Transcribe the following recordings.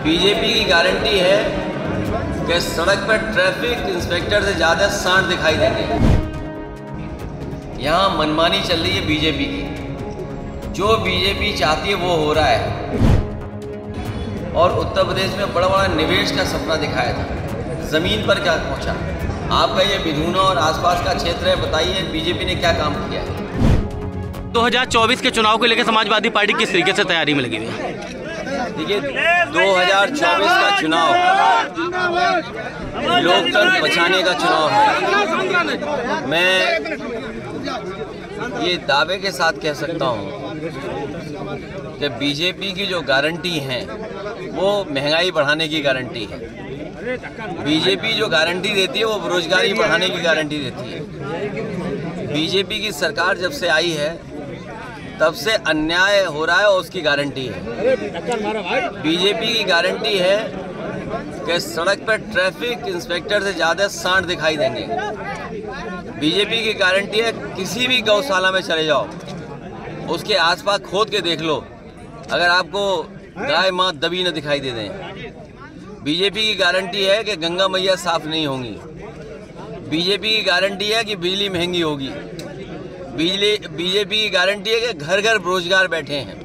BJP की guarantee है कि सड़क पर ट्रैफिक इंस्पेक्टर से ज़्यादा सांड दिखाई देंगे। यहाँ मनमानी चल रही है बीजेपी की, जो बीजेपी चाहती है वो हो रहा है। और उत्तर प्रदेश में बड़ा बड़ा निवेश का सपना दिखाया था, ज़मीन पर क्या पहुँचा? आपका ये बिधूना और आसपास का क्षेत्र है, बताइए बीजेपी ने क्या काम किया है? 2024 के चुनाव को लेकर समाजवादी पार्टी किस तरीके से तैयारी में लगी हुई है? देखिए, 2024 का चुनाव लोकतंत्र बचाने का चुनाव है। मैं ये दावे के साथ कह सकता हूँ कि बीजेपी की जो गारंटी है वो महंगाई बढ़ाने की गारंटी है। बीजेपी जो गारंटी देती है वो बेरोजगारी बढ़ाने की गारंटी देती है। बीजेपी की सरकार जब से आई है तब से अन्याय हो रहा है और उसकी गारंटी है। बीजेपी की गारंटी है कि सड़क पर ट्रैफिक इंस्पेक्टर से ज़्यादा सांड दिखाई देंगे। बीजेपी की गारंटी है किसी भी गौशाला में चले जाओ, उसके आसपास खोद के देख लो, अगर आपको गाय माँ दबी न दिखाई दे दें। बीजेपी की गारंटी है कि गंगा मैया साफ नहीं होंगी। बीजेपी की गारंटी है कि बिजली महंगी होगी। बीजेपी की गारंटी है कि घर घर बेरोजगार बैठे हैं।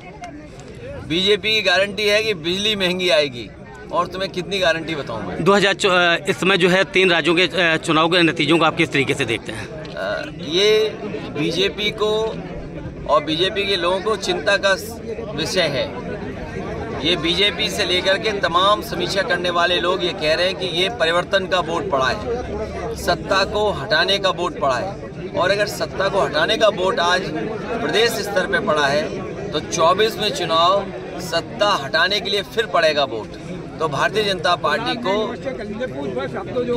बीजेपी की गारंटी है कि बिजली महंगी आएगी। और तुम्हें कितनी गारंटी बताऊं मैं? इस समय जो है 3 राज्यों के चुनाव के नतीजों को आप किस तरीके से देखते हैं? ये बीजेपी को और बीजेपी के लोगों को चिंता का विषय है। ये बीजेपी से लेकर के तमाम समीक्षा करने वाले लोग ये कह रहे हैं कि ये परिवर्तन का वोट पड़ा है, सत्ता को हटाने का वोट पड़ा है। और अगर सत्ता को हटाने का वोट आज प्रदेश स्तर पे पड़ा है तो 24 में चुनाव सत्ता हटाने के लिए फिर पड़ेगा वोट। तो भारतीय जनता पार्टी को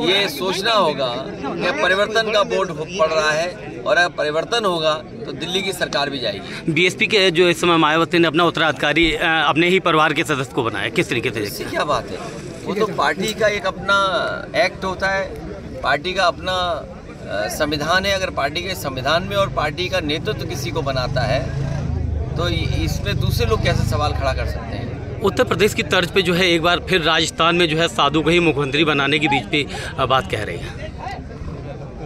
ये सोचना होगा कि परिवर्तन का वोट पड़ रहा है और अगर परिवर्तन होगा तो दिल्ली की सरकार भी जाएगी। बीएसपी के जो इस समय मायावती ने अपना उत्तराधिकारी अपने ही परिवार के सदस्य को बनाया, किस तरीके से? इससे क्या बात है, वो तो पार्टी का एक अपना एक्ट होता है, पार्टी का अपना संविधान है। अगर पार्टी के संविधान में और पार्टी का नेतृत्व किसी को बनाता है तो इसमें दूसरे लोग कैसे सवाल खड़ा कर सकते हैं? उत्तर प्रदेश की तर्ज पे जो है एक बार फिर राजस्थान में जो है साधु को ही मुख्यमंत्री बनाने की बीच पे बात कह रही है।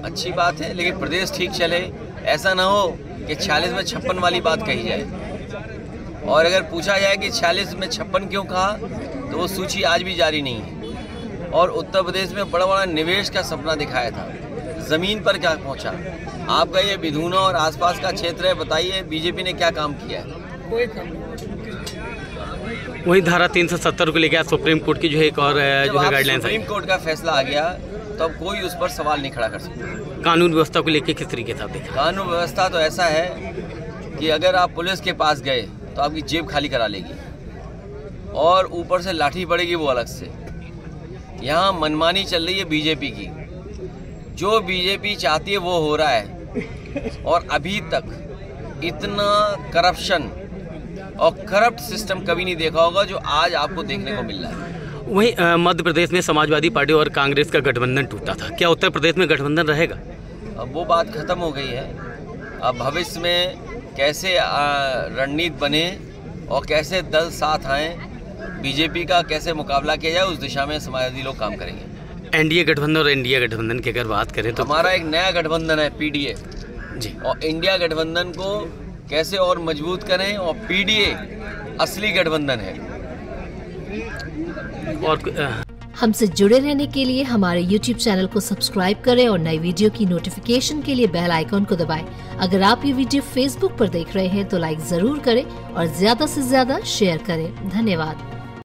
अच्छी बात है, लेकिन प्रदेश ठीक चले, ऐसा ना हो कि 46 में 56 वाली बात कही जाए। और अगर पूछा जाए कि 46 में 56 क्यों कहा तो वो सूची आज भी जारी नहीं है। और उत्तर प्रदेश में बड़ा बड़ा निवेश का सपना दिखाया था, ज़मीन पर क्या पहुंचा? आपका ये बिधूना और आसपास का क्षेत्र है, बताइए बीजेपी ने क्या काम किया है? वही धारा 370 को लेकर सुप्रीम कोर्ट की जो है एक और जो है गाइडलाइंस, सुप्रीम कोर्ट का फैसला आ गया तो अब कोई उस पर सवाल नहीं खड़ा कर सकता। कानून व्यवस्था को लेकर किस तरीके से आप देखें? कानून व्यवस्था तो ऐसा है कि अगर आप पुलिस के पास गए तो आपकी जेब खाली करा लेगी और ऊपर से लाठी पड़ेगी वो अलग से। यहाँ मनमानी चल रही है बीजेपी की, जो बीजेपी चाहती है वो हो रहा है। और अभी तक इतना करप्शन और करप्ट सिस्टम कभी नहीं देखा होगा जो आज आपको देखने को मिल रहा है। वहीं मध्य प्रदेश में समाजवादी पार्टी और कांग्रेस का गठबंधन टूटा था, क्या उत्तर प्रदेश में गठबंधन रहेगा? अब वो बात खत्म हो गई है। अब भविष्य में कैसे रणनीति बने और कैसे दल साथ आए, बीजेपी का कैसे मुकाबला किया जाए, उस दिशा में समाजवादी लोग काम करेंगे। एनडीए गठबंधन और इंडिया गठबंधन की अगर बात करें तो हमारा एक नया गठबंधन है पीडीए जी, और इंडिया गठबंधन को कैसे और मजबूत करें, और पीडीए असली गठबंधन है। और हमसे जुड़े रहने के लिए हमारे YouTube चैनल को सब्सक्राइब करें और नई वीडियो की नोटिफिकेशन के लिए बेल आइकॉन को दबाएं। अगर आप ये वीडियो Facebook पर देख रहे हैं तो लाइक जरूर करें और ज्यादा से ज्यादा शेयर करें। धन्यवाद।